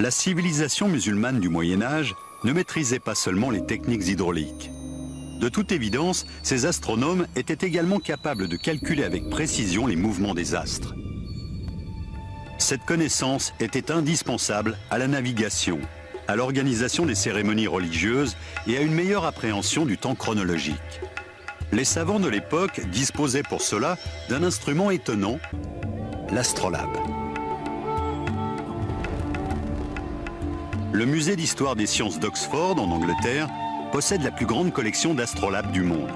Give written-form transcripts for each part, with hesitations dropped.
La civilisation musulmane du Moyen-Âge ne maîtrisait pas seulement les techniques hydrauliques. De toute évidence, ces astronomes étaient également capables de calculer avec précision les mouvements des astres. Cette connaissance était indispensable à la navigation, à l'organisation des cérémonies religieuses et à une meilleure appréhension du temps chronologique. Les savants de l'époque disposaient pour cela d'un instrument étonnant, l'astrolabe. Le musée d'histoire des sciences d'Oxford, en Angleterre, possède la plus grande collection d'astrolabes du monde.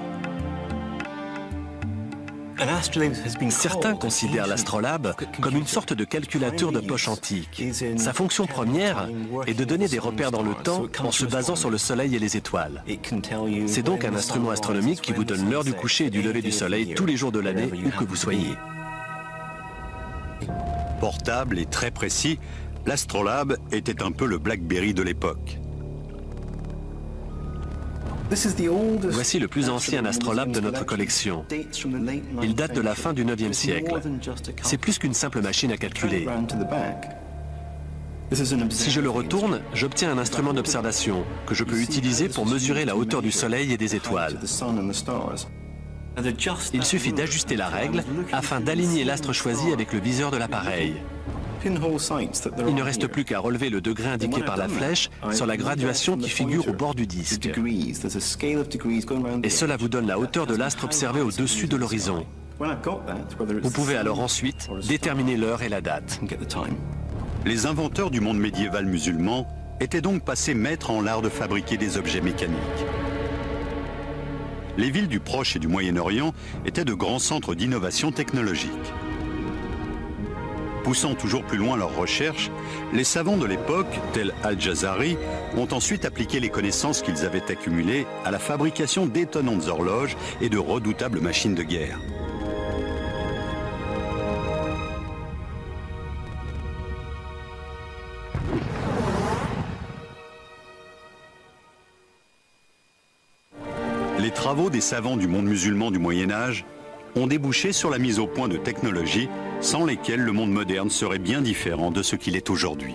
Certains considèrent l'astrolabe comme une sorte de calculateur de poche antique. Sa fonction première est de donner des repères dans le temps en se basant sur le soleil et les étoiles. C'est donc un instrument astronomique qui vous donne l'heure du coucher et du lever du soleil tous les jours de l'année, où que vous soyez. Portable et très précis, l'astrolabe était un peu le BlackBerry de l'époque. Voici le plus ancien astrolabe de notre collection. Il date de la fin du 9e siècle. C'est plus qu'une simple machine à calculer. Si je le retourne, j'obtiens un instrument d'observation que je peux utiliser pour mesurer la hauteur du soleil et des étoiles. Il suffit d'ajuster la règle afin d'aligner l'astre choisi avec le viseur de l'appareil. Il ne reste plus qu'à relever le degré indiqué par la flèche sur la graduation qui figure au bord du disque. Et cela vous donne la hauteur de l'astre observé au-dessus de l'horizon. Vous pouvez alors ensuite déterminer l'heure et la date. Les inventeurs du monde médiéval musulman étaient donc passés maîtres en l'art de fabriquer des objets mécaniques. Les villes du Proche et du Moyen-Orient étaient de grands centres d'innovation technologique. Poussant toujours plus loin leurs recherches, les savants de l'époque, tels Al-Jazari, ont ensuite appliqué les connaissances qu'ils avaient accumulées à la fabrication d'étonnantes horloges et de redoutables machines de guerre. Les travaux des savants du monde musulman du Moyen-Âge ont débouché sur la mise au point de technologies sans lesquelles le monde moderne serait bien différent de ce qu'il est aujourd'hui.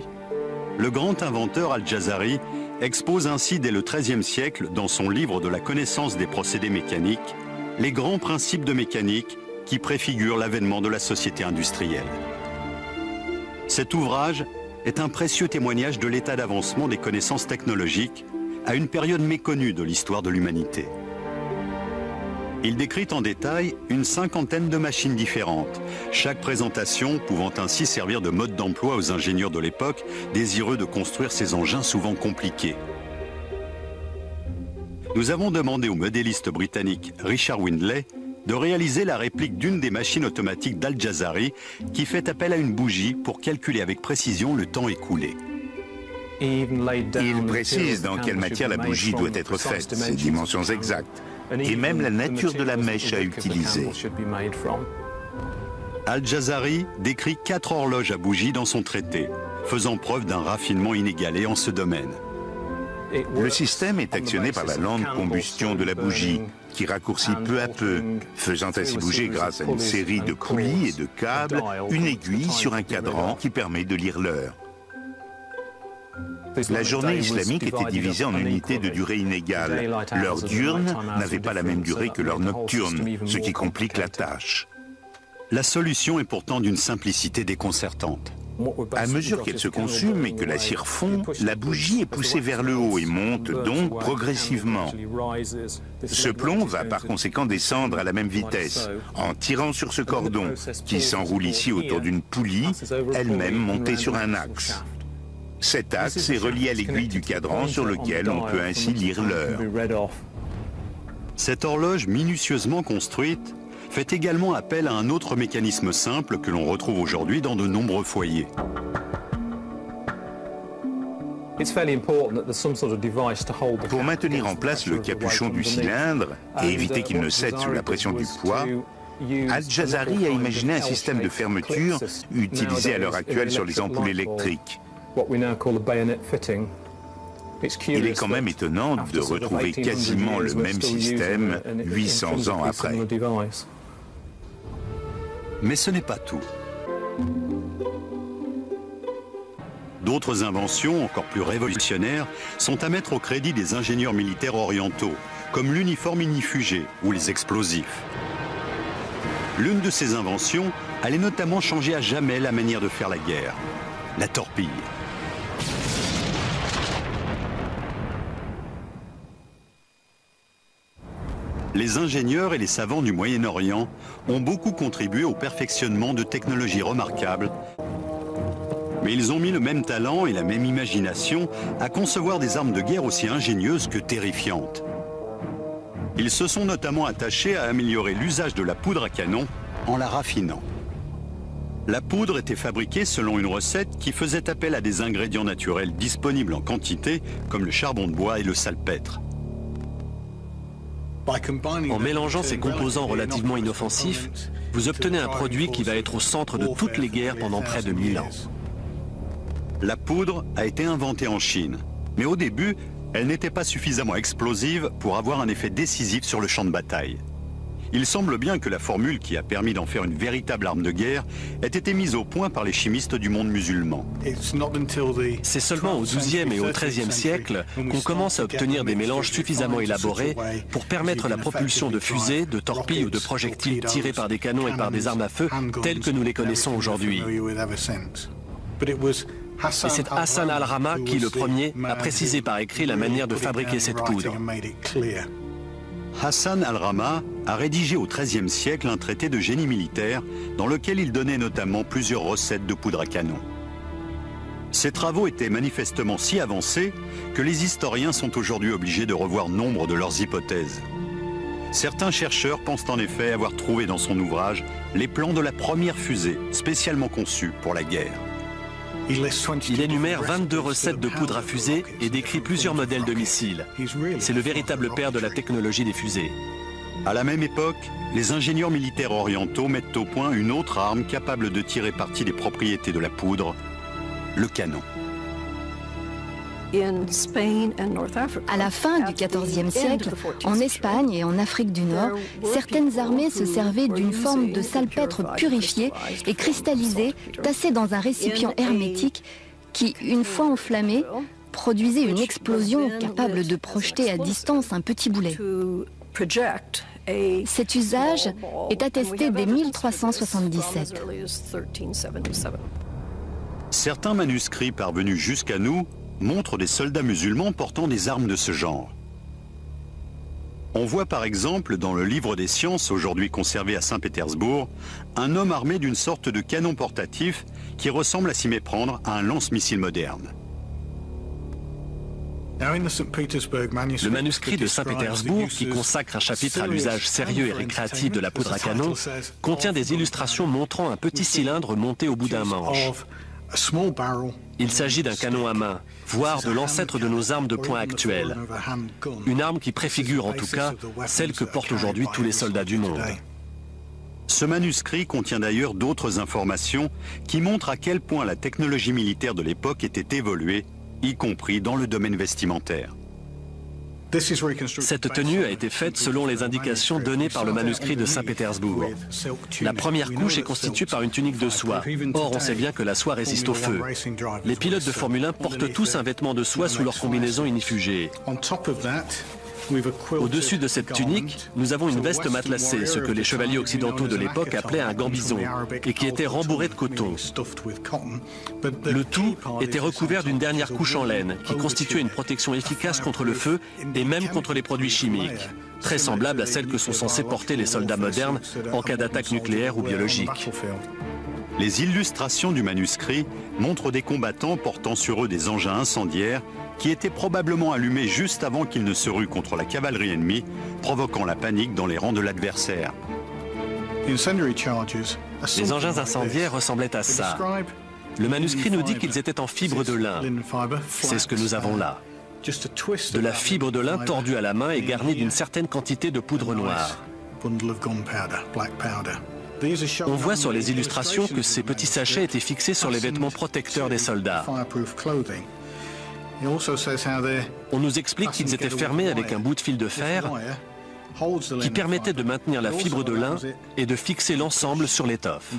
Le grand inventeur Al-Jazari expose ainsi dès le XIIIe siècle, dans son livre de la connaissance des procédés mécaniques, les grands principes de mécanique qui préfigurent l'avènement de la société industrielle. Cet ouvrage est un précieux témoignage de l'état d'avancement des connaissances technologiques à une période méconnue de l'histoire de l'humanité. Il décrit en détail une cinquantaine de machines différentes, chaque présentation pouvant ainsi servir de mode d'emploi aux ingénieurs de l'époque désireux de construire ces engins souvent compliqués. Nous avons demandé au modéliste britannique Richard Windley de réaliser la réplique d'une des machines automatiques d'Al-Jazari qui fait appel à une bougie pour calculer avec précision le temps écoulé. Il précise dans quelle matière la bougie doit être faite, ses dimensions exactes, et même la nature de la mèche à utiliser. Al-Jazari décrit 4 horloges à bougie dans son traité, faisant preuve d'un raffinement inégalé en ce domaine. Le système est actionné par la lente combustion de la bougie, qui raccourcit peu à peu, faisant ainsi bouger grâce à une série de poulies et de câbles, une aiguille sur un cadran qui permet de lire l'heure. La journée islamique était divisée en unités de durée inégale. L'heure diurne n'avait pas la même durée que l'heure nocturne, ce qui complique la tâche. La solution est pourtant d'une simplicité déconcertante. À mesure qu'elle se consume et que la cire fond, la bougie est poussée vers le haut et monte donc progressivement. Ce plomb va par conséquent descendre à la même vitesse, en tirant sur ce cordon, qui s'enroule ici autour d'une poulie, elle-même montée sur un axe. Cet axe est relié à l'aiguille du cadran sur lequel on peut ainsi lire l'heure. Cette horloge minutieusement construite fait également appel à un autre mécanisme simple que l'on retrouve aujourd'hui dans de nombreux foyers. Pour maintenir en place le capuchon du cylindre et éviter qu'il ne cède sous la pression du poids, Al-Jazari a imaginé un système de fermeture utilisé à l'heure actuelle sur les ampoules électriques. Il est quand même étonnant de retrouver quasiment le même système 800 ans après. Mais ce n'est pas tout. D'autres inventions, encore plus révolutionnaires, sont à mettre au crédit des ingénieurs militaires orientaux, comme l'uniforme ignifugé ou les explosifs. L'une de ces inventions allait notamment changer à jamais la manière de faire la guerre, la torpille. Les ingénieurs et les savants du Moyen-Orient ont beaucoup contribué au perfectionnement de technologies remarquables, mais ils ont mis le même talent et la même imagination à concevoir des armes de guerre aussi ingénieuses que terrifiantes. Ils se sont notamment attachés à améliorer l'usage de la poudre à canon en la raffinant. La poudre était fabriquée selon une recette qui faisait appel à des ingrédients naturels disponibles en quantité, comme le charbon de bois et le salpêtre. En mélangeant ces composants relativement inoffensifs, vous obtenez un produit qui va être au centre de toutes les guerres pendant près de 1000 ans. La poudre a été inventée en Chine, mais au début, elle n'était pas suffisamment explosive pour avoir un effet décisif sur le champ de bataille. Il semble bien que la formule qui a permis d'en faire une véritable arme de guerre ait été mise au point par les chimistes du monde musulman. C'est seulement au XIIe et au XIIIe siècle qu'on commence à obtenir des mélanges suffisamment élaborés pour permettre la propulsion de fusées, de torpilles ou de projectiles tirés par des canons et par des armes à feu telles que nous les connaissons aujourd'hui. Et c'est Hassan al-Rama qui, le premier, a précisé par écrit la manière de fabriquer cette poudre. Hassan al-Rama a rédigé au XIIIe siècle un traité de génie militaire dans lequel il donnait notamment plusieurs recettes de poudre à canon. Ces travaux étaient manifestement si avancés que les historiens sont aujourd'hui obligés de revoir nombre de leurs hypothèses. Certains chercheurs pensent en effet avoir trouvé dans son ouvrage les plans de la première fusée spécialement conçue pour la guerre. Il énumère 22 recettes de poudre à fusée et décrit plusieurs modèles de missiles. C'est le véritable père de la technologie des fusées. À la même époque, les ingénieurs militaires orientaux mettent au point une autre arme capable de tirer parti des propriétés de la poudre, le canon. À la fin du XIVe siècle, en Espagne et en Afrique du Nord, certaines armées se servaient d'une forme de salpêtre purifié et cristallisé, tassé dans un récipient hermétique qui, une fois enflammé, produisait une explosion capable de projeter à distance un petit boulet. Cet usage est attesté dès 1377. Certains manuscrits parvenus jusqu'à nous montrent des soldats musulmans portant des armes de ce genre. On voit par exemple dans le livre des sciences, aujourd'hui conservé à Saint-Pétersbourg, un homme armé d'une sorte de canon portatif qui ressemble à s'y méprendre à un lance-missile moderne. Le manuscrit de Saint-Pétersbourg, qui consacre un chapitre à l'usage sérieux et récréatif de la poudre à canon, contient des illustrations montrant un petit cylindre monté au bout d'un manche. Il s'agit d'un canon à main, voire de l'ancêtre de nos armes de poing actuelles. Une arme qui préfigure en tout cas celle que portent aujourd'hui tous les soldats du monde. Ce manuscrit contient d'ailleurs d'autres informations qui montrent à quel point la technologie militaire de l'époque était évoluée, y compris dans le domaine vestimentaire. Cette tenue a été faite selon les indications données par le manuscrit de Saint-Pétersbourg. La première couche est constituée par une tunique de soie. Or, on sait bien que la soie résiste au feu. Les pilotes de Formule 1 portent tous un vêtement de soie sous leur combinaison ignifugée. Au-dessus de cette tunique, nous avons une veste matelassée, ce que les chevaliers occidentaux de l'époque appelaient un gambison, et qui était rembourré de coton. Le tout était recouvert d'une dernière couche en laine, qui constituait une protection efficace contre le feu et même contre les produits chimiques, très semblable à celle que sont censés porter les soldats modernes en cas d'attaque nucléaire ou biologique. Les illustrations du manuscrit montrent des combattants portant sur eux des engins incendiaires qui étaient probablement allumés juste avant qu'ils ne se ruent contre la cavalerie ennemie, provoquant la panique dans les rangs de l'adversaire. Les engins incendiaires ressemblaient à ça. Le manuscrit nous dit qu'ils étaient en fibre de lin. C'est ce que nous avons là. De la fibre de lin tordue à la main et garnie d'une certaine quantité de poudre noire. On voit sur les illustrations que ces petits sachets étaient fixés sur les vêtements protecteurs des soldats. On nous explique qu'ils étaient fermés avec un bout de fil de fer qui permettait de maintenir la fibre de lin et de fixer l'ensemble sur l'étoffe.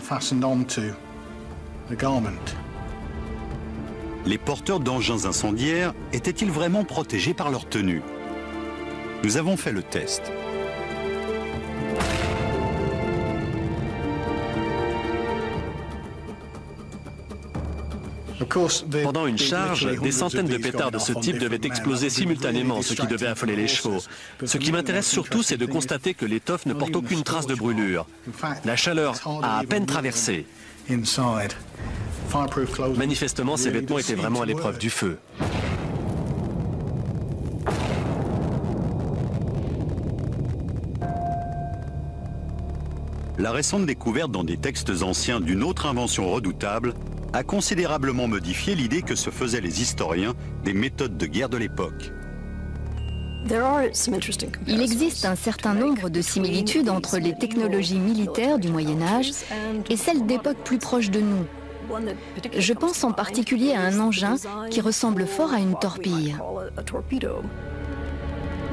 Les porteurs d'engins incendiaires étaient-ils vraiment protégés par leur tenue? Nous avons fait le test. Pendant une charge, des centaines de pétards de ce type devaient exploser simultanément, ce qui devait affoler les chevaux. Ce qui m'intéresse surtout, c'est de constater que l'étoffe ne porte aucune trace de brûlure. La chaleur a à peine traversé. Manifestement, ces vêtements étaient vraiment à l'épreuve du feu. La récente découverte dans des textes anciens d'une autre invention redoutable a considérablement modifié l'idée que se faisaient les historiens des méthodes de guerre de l'époque. Il existe un certain nombre de similitudes entre les technologies militaires du Moyen-Âge et celles d'époques plus proches de nous. Je pense en particulier à un engin qui ressemble fort à une torpille.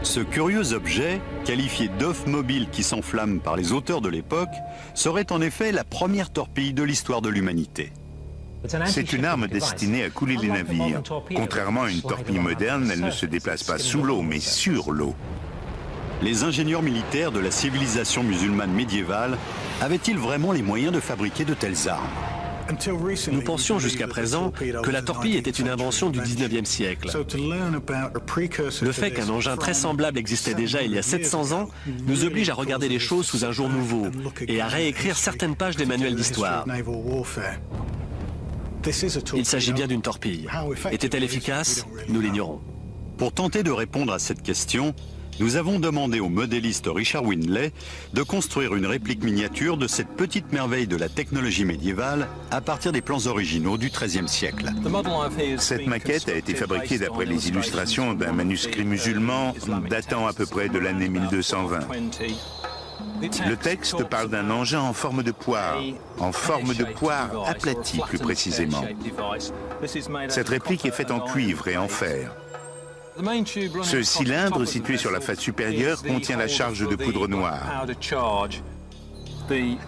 Ce curieux objet, qualifié d'œuf mobile qui s'enflamme par les auteurs de l'époque, serait en effet la première torpille de l'histoire de l'humanité. C'est une arme destinée à couler les navires. Contrairement à une torpille moderne, elle ne se déplace pas sous l'eau, mais sur l'eau. Les ingénieurs militaires de la civilisation musulmane médiévale avaient-ils vraiment les moyens de fabriquer de telles armes? Nous pensions jusqu'à présent que la torpille était une invention du 19e siècle. Le fait qu'un engin très semblable existait déjà il y a 700 ans nous oblige à regarder les choses sous un jour nouveau et à réécrire certaines pages des manuels d'histoire. Il s'agit bien d'une torpille. Était-elle efficace? Nous l'ignorons. Pour tenter de répondre à cette question, nous avons demandé au modéliste Richard Windley de construire une réplique miniature de cette petite merveille de la technologie médiévale à partir des plans originaux du XIIIe siècle. Cette maquette a été fabriquée d'après les illustrations d'un manuscrit musulman datant à peu près de l'année 1220. Le texte parle d'un engin en forme de poire aplatie plus précisément. Cette réplique est faite en cuivre et en fer. Ce cylindre situé sur la face supérieure contient la charge de poudre noire.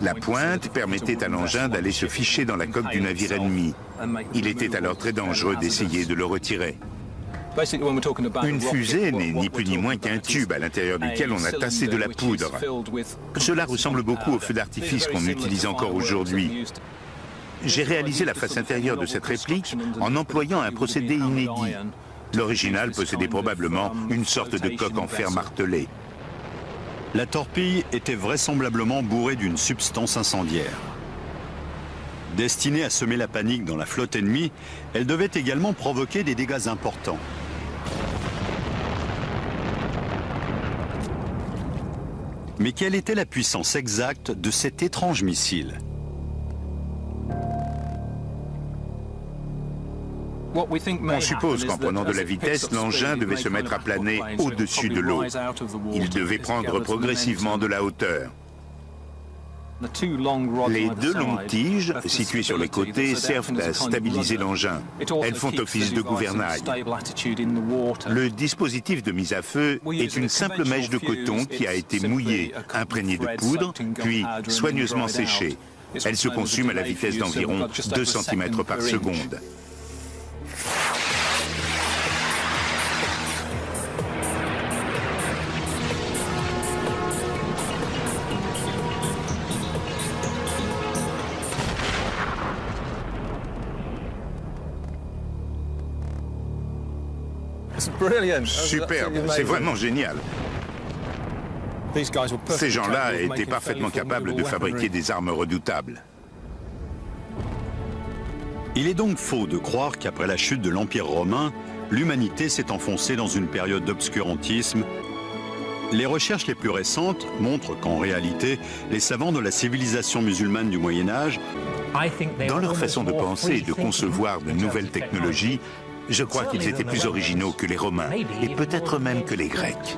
La pointe permettait à l'engin d'aller se ficher dans la coque du navire ennemi. Il était alors très dangereux d'essayer de le retirer. Une fusée n'est ni plus ni moins qu'un tube à l'intérieur duquel on a tassé de la poudre. Cela ressemble beaucoup au feu d'artifice qu'on utilise encore aujourd'hui. J'ai réalisé la face intérieure de cette réplique en employant un procédé inédit. L'original possédait probablement une sorte de coque en fer martelé. La torpille était vraisemblablement bourrée d'une substance incendiaire. Destinée à semer la panique dans la flotte ennemie, elle devait également provoquer des dégâts importants. Mais quelle était la puissance exacte de cet étrange missile? On suppose qu'en prenant de la vitesse, l'engin devait se mettre à planer au-dessus de l'eau. Il devait prendre progressivement de la hauteur. Les deux longues tiges, situées sur les côtés, servent à stabiliser l'engin. Elles font office de gouvernail. Le dispositif de mise à feu est une simple mèche de coton qui a été mouillée, imprégnée de poudre, puis soigneusement séchée. Elle se consume à la vitesse d'environ 2 cm par seconde. Superbe, c'est vraiment génial. Ces gens-là étaient parfaitement capables de fabriquer des armes redoutables. Il est donc faux de croire qu'après la chute de l'Empire romain, l'humanité s'est enfoncée dans une période d'obscurantisme. Les recherches les plus récentes montrent qu'en réalité, les savants de la civilisation musulmane du Moyen-Âge, dans leur façon de penser et de concevoir de nouvelles technologies, je crois qu'ils étaient plus originaux que les Romains, et peut-être même que les Grecs.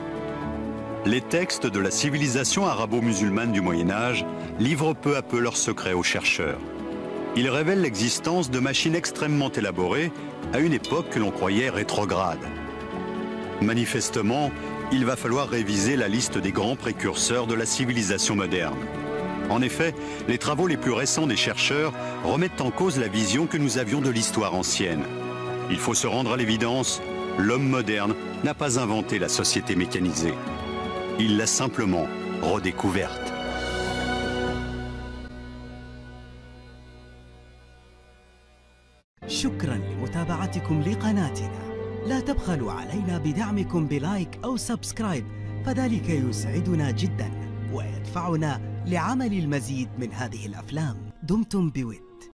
les textes de la civilisation arabo-musulmane du Moyen-Âge livrent peu à peu leurs secrets aux chercheurs. Ils révèlent l'existence de machines extrêmement élaborées à une époque que l'on croyait rétrograde. Manifestement, il va falloir réviser la liste des grands précurseurs de la civilisation moderne. En effet, les travaux les plus récents des chercheurs remettent en cause la vision que nous avions de l'histoire ancienne. Il faut se rendre à l'évidence, l'homme moderne n'a pas inventé la société mécanisée. Il l'a simplement redécouverte. شكرا لمتابعتكم لقناتنا. لا تبخلوا علينا بدعمكم بلايك أو سبسكرايب، فذلك يسعدنا جدا ويدفعنا لعمل المزيد من هذه الأفلام. دمتم بود.